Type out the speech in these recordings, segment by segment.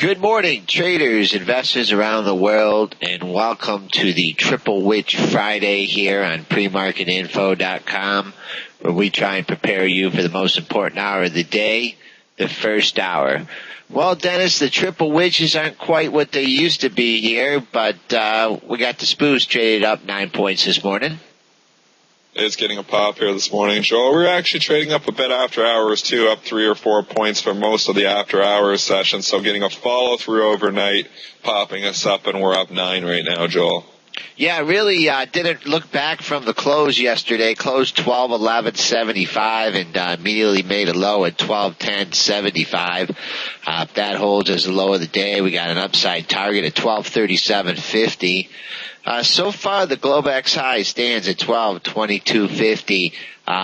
Good morning, traders, investors around the world, and welcome to the Triple Witch Friday here on premarketinfo.com, where we try and prepare you for the most important hour of the day, the first hour. Well, Dennis, the Triple Witches aren't quite what they used to be here, but we got the SPUs traded up 9 points this morning. It's getting a pop here this morning, Joel. We're actually trading up a bit after hours, too, up 3 or 4 points for most of the after hours session. So getting a follow-through overnight, popping us up, and we're up 9 right now, Joel. Yeah, really didn't look back from the close yesterday. Closed 12.11.75 and immediately made a low at 12.10.75. If that holds as the low of the day, we got an upside target at 12.37.50. So far, the Globex high stands at 12.22.50.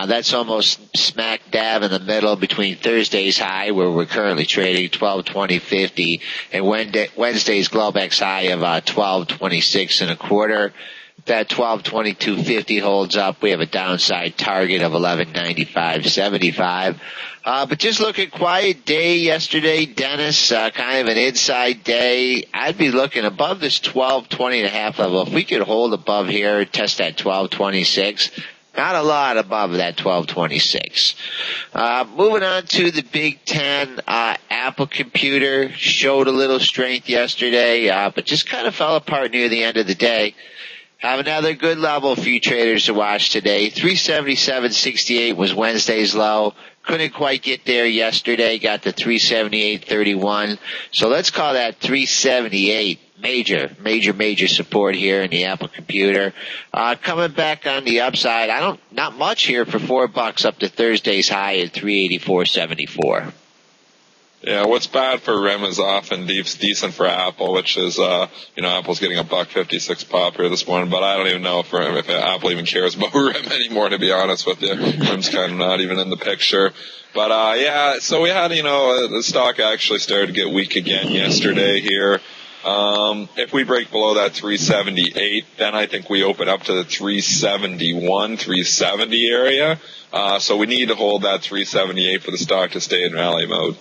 That's almost smack dab in the middle between Thursday's high, where we're currently trading 12.20.50, and Wednesday's Globex high of 12.26.25. If that 12.22.50 holds up, we have a downside target of 11.95.75. But just look at quiet day yesterday, Dennis, kind of an inside day. I'd be looking above this 12.20.5 level. If we could hold above here, test that 12.26. Not a lot above that 12.26. Moving on to the Big Ten, Apple computer showed a little strength yesterday, but just kind of fell apart near the end of the day. Have another good level for you traders to watch today. 377.68 was Wednesday's low. Couldn't quite get there yesterday. Got to 378.31. So let's call that 378. Major support here in the Apple computer. Coming back on the upside, not much here for $4 up to Thursday's high at 384.74. Yeah, what's bad for RIM is often decent for Apple, which is, Apple's getting a $1.56 pop here this morning, but I don't even know if Apple even cares about RIM anymore, to be honest with you. RIM's kind of not even in the picture. But, so we had, the stock actually started to get weak again yesterday here. If we break below that 378, then I think we open up to the 371, 370 area. So we need to hold that 378 for the stock to stay in rally mode.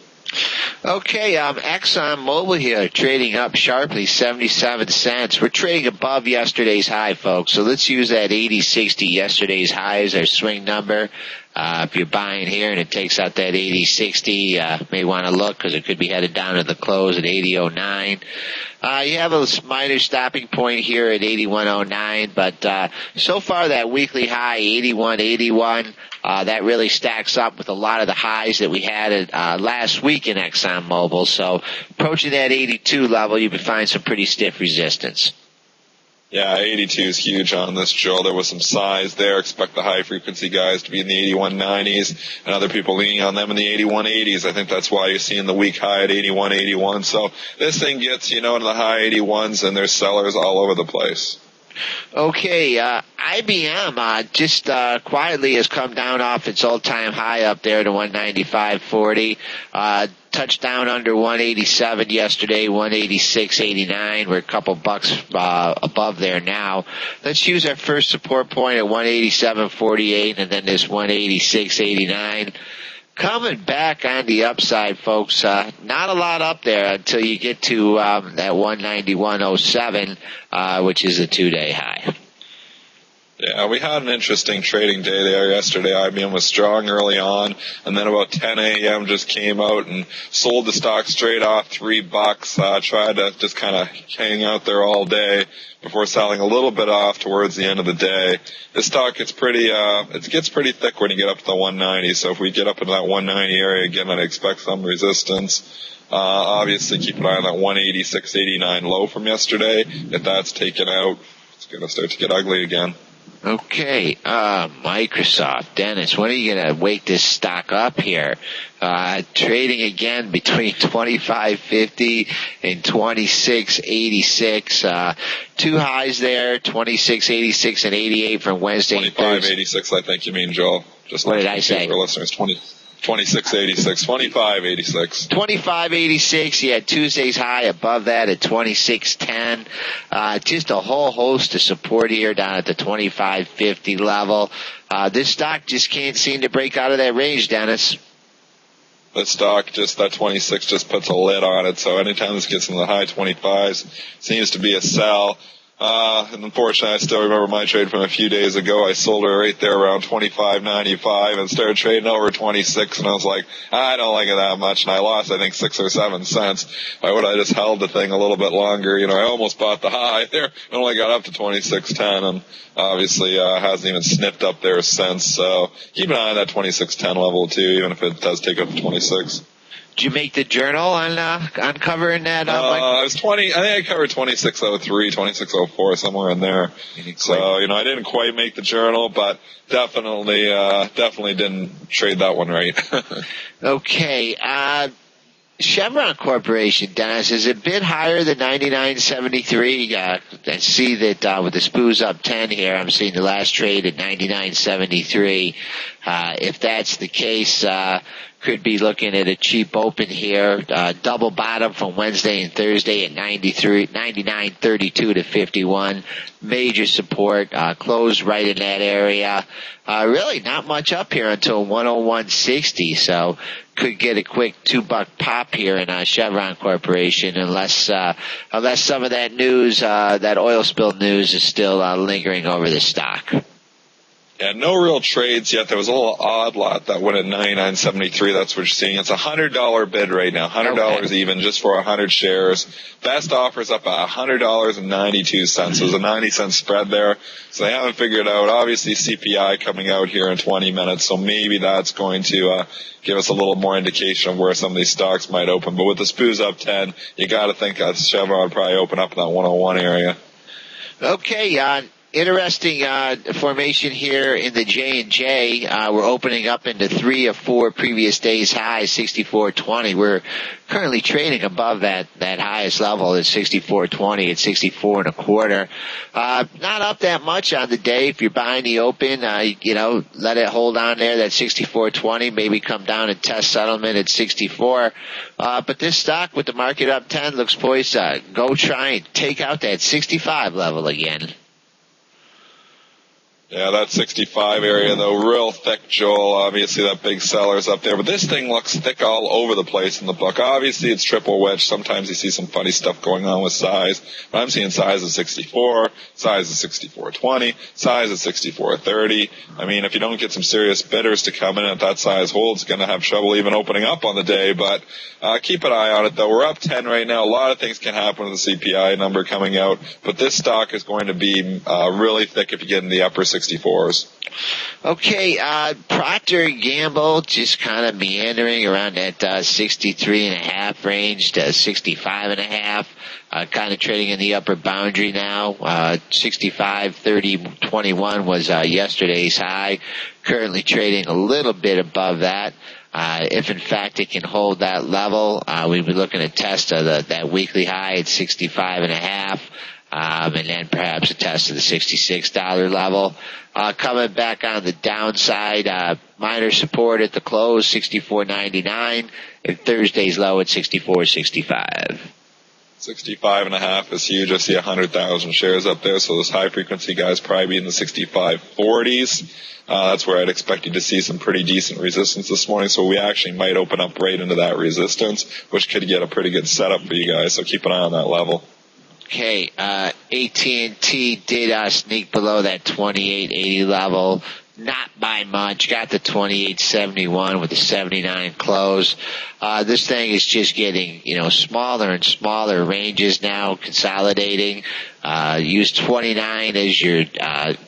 Okay, ExxonMobil here trading up sharply, 77 cents. We're trading above yesterday's high, folks. So let's use that 80.60 yesterday's high as our swing number. If you're buying here and it takes out that 80.60, may want to look because it could be headed down to the close at 80.09. You have a minor stopping point here at 81.09, but so far that weekly high, 81.81, that really stacks up with a lot of the highs that we had last week in ExxonMobil. So approaching that 82 level, you can find some pretty stiff resistance. Yeah, 82 is huge on this, Joe. There was some size there. Expect the high-frequency guys to be in the 81.90s and other people leaning on them in the 81.80s. I think that's why you're seeing the week high at 81.81. So this thing gets, into the high 81s, and there's sellers all over the place. Okay, IBM just quietly has come down off its all-time high up there to 195.40. Touched down under 187 yesterday, 186.89. We're a couple bucks above there now. Let's use our first support point at 187.48 and then this 186.89. Coming back on the upside, folks, not a lot up there until you get to that 191.07, which is a two-day high. Yeah, we had an interesting trading day there yesterday. IBM was strong early on, and then about 10 a.m. just came out and sold the stock straight off $3. Tried to just kind of hang out there all day before selling a little bit off towards the end of the day. This stock gets pretty thick when you get up to the 190. So if we get up into that 190 area again, I'd expect some resistance. Obviously, keep an eye on that 186.89 low from yesterday. If that's taken out, it's going to start to get ugly again. Okay, Microsoft. Dennis, when are you going to wake this stock up here? Trading again between 25.50 and 26.86. Two highs there, 26.86 and 88 from Wednesday. 25.86, I think you mean, Joel. Just what did I say? For listeners, 26.86, 25.86. 25.86, you had Tuesday's high above that at 26.10. Just a whole host of support here down at the 25.50 level. This stock just can't seem to break out of that range, Dennis. the stock just, that 26 just puts a lid on it. So anytime this gets in the high 25s, seems to be a sell. And unfortunately, I still remember my trade from a few days ago. I sold her right there around 25.95 and started trading over 26, and I was like, I don't like it that much, and I lost, I think, 6 or 7 cents. Why would I just held the thing a little bit longer? I almost bought the high there, and only got up to 26.10, and obviously hasn't even sniffed up there since. So keep an eye on that 26.10 level too, even if it does take up to 26. Did you make the journal on covering that? I was 20. I think I covered 2603, 2604, somewhere in there. So I didn't quite make the journal, but definitely didn't trade that one right. Okay. Chevron Corporation, Dennis, is a bit higher than 99.73. I see that with the SPU's up 10 here, I'm seeing the last trade at 99.73. If that's the case, could be looking at a cheap open here. Double bottom from Wednesday and Thursday at 99.32 to 51. Major support, closed right in that area. Really not much up here until 101.60, so could get a quick $2 pop here in Chevron Corporation unless some of that news, that oil spill news is still lingering over the stock. Yeah, no real trades yet. There was a little odd lot that went at 99.73. That's what you're seeing. It's a $100 bid right now. $100 even just for 100 shares. Best offer's up at $100.92. So there's a 90-cent spread there. So they haven't figured out. Obviously, CPI coming out here in 20 minutes. So maybe that's going to give us a little more indication of where some of these stocks might open. But with the SPU's up 10, you got to think Chevron would probably open up in that 101 area. Okay, interesting formation here in the J&J. We're opening up into 3 of 4 previous days high, 64.20. We're currently trading above that highest level at 64.20 at 64 and a quarter. Not up that much on the day. If you're buying the open, let it hold on there, that 64.20, maybe come down and test settlement at 64. But this stock with the market up 10 looks poised to go try and take out that 65 level again. Yeah, that 65 area, though, real thick, Joel. Obviously, that big seller's up there. But this thing looks thick all over the place in the book. Obviously, it's triple wedge. Sometimes you see some funny stuff going on with size. But I'm seeing size of 64, size of 64.20, size of 64.30. I mean, if you don't get some serious bidders to come in at that size hold, it's going to have trouble even opening up on the day. But keep an eye on it, though. We're up 10 right now. A lot of things can happen with the CPI number coming out. But this stock is going to be really thick if you get in the upper 64s. Okay, Procter & Gamble just kind of meandering around that 63.5 range to 65.5. Kind of trading in the upper boundary now. 65.30.21 was yesterday's high. Currently trading a little bit above that. If in fact it can hold that level, we'd be looking at test of that weekly high at 65.5. And then perhaps a test of the $66 level. Coming back on the downside, minor support at the close, 64.99, and Thursday's low at 64.65. 65.5 is huge. I see 100,000 shares up there, so those high-frequency guys probably be in the 65.40s. That's where I'd expect you to see some pretty decent resistance this morning, so we actually might open up right into that resistance, which could get a pretty good setup for you guys, so keep an eye on that level. Okay, AT&T did sneak below that 28.80 level. Not by much. Got the 28.71 with the 79 close. This thing is just getting, smaller and smaller ranges now, consolidating. Use 29 as your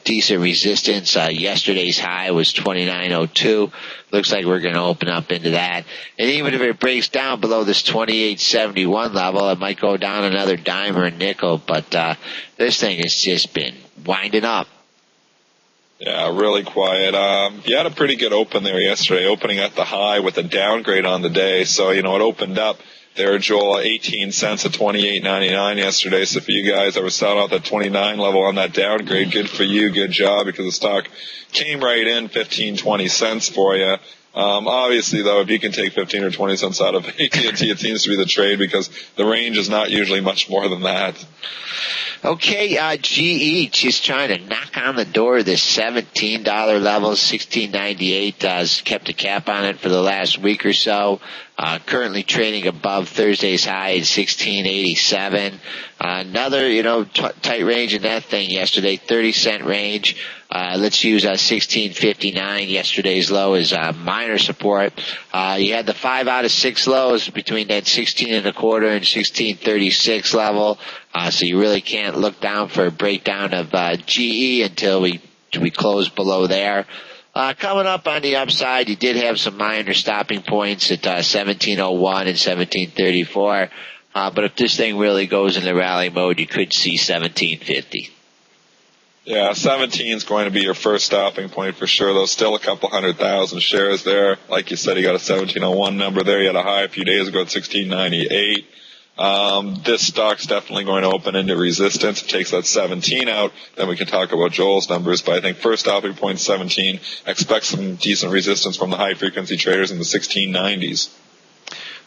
decent resistance. Yesterday's high was 29.02. Looks like we're going to open up into that. And even if it breaks down below this 28.71 level, it might go down another dime or a nickel. But this thing has just been winding up. Yeah, really quiet. You had a pretty good open there yesterday, opening at the high with a downgrade on the day. So, it opened up there, Joel, 18 cents at 28.99 yesterday. So for you guys that were selling out that 29 level on that downgrade, good for you, good job, because the stock came right in 15, 20 cents for you. Obviously, though, if you can take 15 or 20 cents out of AT&T, it seems to be the trade because the range is not usually much more than that. Okay, GE just trying to knock on the door of this $17 level, $16.98, has kept a cap on it for the last week or so. Currently trading above Thursday's high at $16.87. Another, tight range in that thing yesterday, 30-cent range. Let's use $16.59, yesterday's low, as minor support. You had the 5 out of 6 lows between that 16.25 and 16.36 level. So you really can't look down for a breakdown of GE until we close below there. Coming up on the upside, you did have some minor stopping points at 17.01 and 17.34. But if this thing really goes into rally mode, you could see 17.50. Yeah, 17 is going to be your first stopping point for sure, though. Still a couple 100,000 shares there. Like you said, you got a 17.01 number there. You had a high a few days ago at 16.98. This stock's definitely going to open into resistance. It takes that 17 out, then we can talk about Joel's numbers. But I think first stopping point 17. Expect some decent resistance from the high-frequency traders in the 1690s.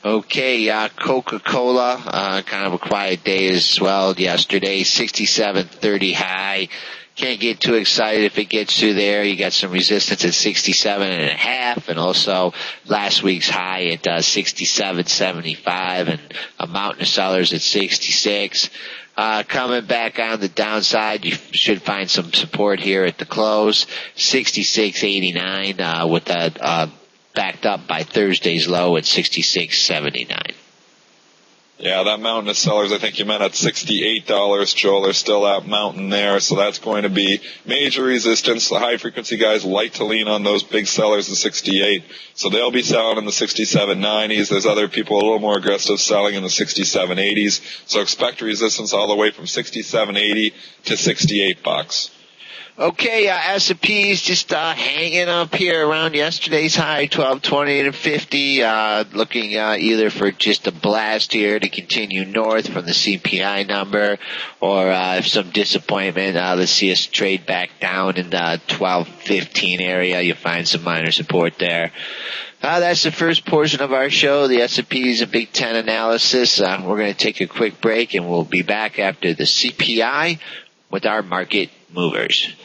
Okay, Coca-Cola, kind of a quiet day as well yesterday, 67.30 high. Can't get too excited if it gets through there. You got some resistance at 67.5, and also last week's high at 67.75, and a mountain of sellers at 66. Coming back on the downside, you should find some support here at the close, 66.89, with that backed up by Thursday's low at 66.79. Yeah, that mountain of sellers, I think you meant at $68, Joel. There's still that mountain there, so that's going to be major resistance. The high-frequency guys like to lean on those big sellers at 68, so they'll be selling in the 67.90s. There's other people a little more aggressive selling in the 67.80s, so expect resistance all the way from 67.80 to $68. Okay, S&P's just hanging up here around yesterday's high, 1220 and 50, looking either for just a blast here to continue north from the CPI number, or if some disappointment, let's see us trade back down in the 1215 area. You'll find some minor support there. That's the first portion of our show, the S&P's and Big Ten analysis. We're going to take a quick break, and we'll be back after the CPI with our market movers.